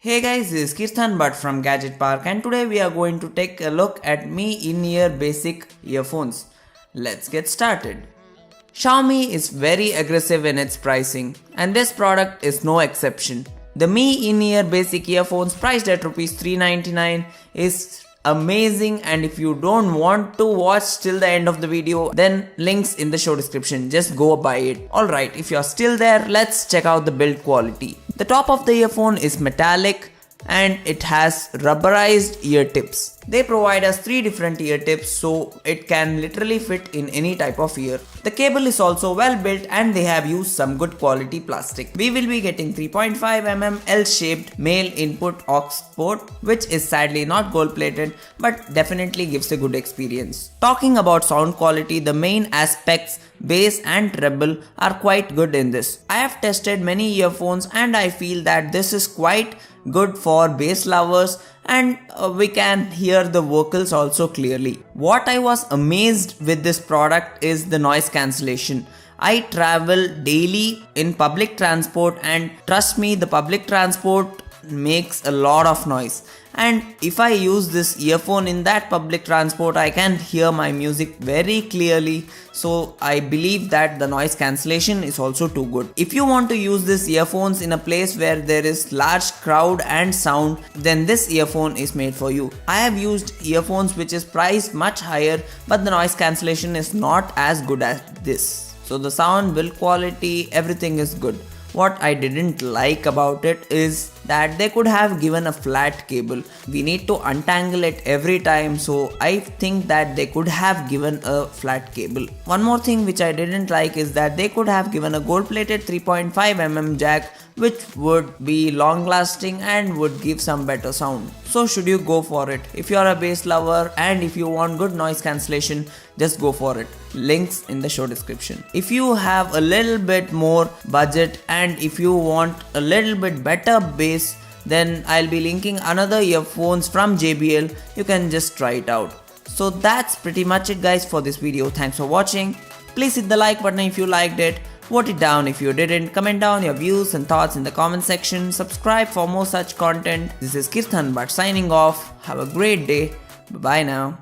Hey guys, this is Keerthan Bhat from Gadget Park and today we are going to take a look at Mi in-ear basic earphones. Let's get started. Xiaomi is very aggressive in its pricing and this product is no exception. The Mi in-ear basic earphones priced at Rs 399 is amazing, and if you don't want to watch till the end of the video, then links in the show description, just go buy it. Alright, if you're still there, let's check out the build quality. The top of the earphone is metallic and it has rubberized ear tips. They provide us 3 different ear tips so it can literally fit in any type of ear. The cable is also well built and they have used some good quality plastic. We will be getting 3.5mm L-shaped male input aux port, which is sadly not gold plated but definitely gives a good experience. Talking about sound quality, the main aspects bass and treble are quite good in this. I have tested many earphones and I feel that this is quite good for bass lovers, and we can hear the vocals also clearly. What I was amazed with this product is the noise cancellation. I travel daily in public transport and trust me, the public transport makes a lot of noise, and if I use this earphone in that public transport, I can hear my music very clearly. So I believe that the noise cancellation is also too good. If you want to use this earphones in a place where there is large crowd and sound, then this earphone is made for you. I have used earphones which is priced much higher, but the noise cancellation is not as good as this. So the sound, build quality, everything is good. What I didn't like about it is that they could have given a flat cable. We need to untangle it every time, so I think that they could have given a flat cable. One more thing which I didn't like is that they could have given a gold plated 3.5mm jack, which would be long lasting and would give some better sound. So should you go for it? If you are a bass lover and if you want good noise cancellation, just go for it. Links in the show description. If you have a little bit more budget and if you want a little bit better bass, then I'll be linking another earphones from JBL. You can just try it out. So that's pretty much it guys for this video. Thanks for watching. Please hit the like button if you liked it. Vote it down if you didn't. Comment down your views and thoughts in the comment section. Subscribe for more such content. This is Keerthan Bhat signing off. Have a great day. Bye bye now.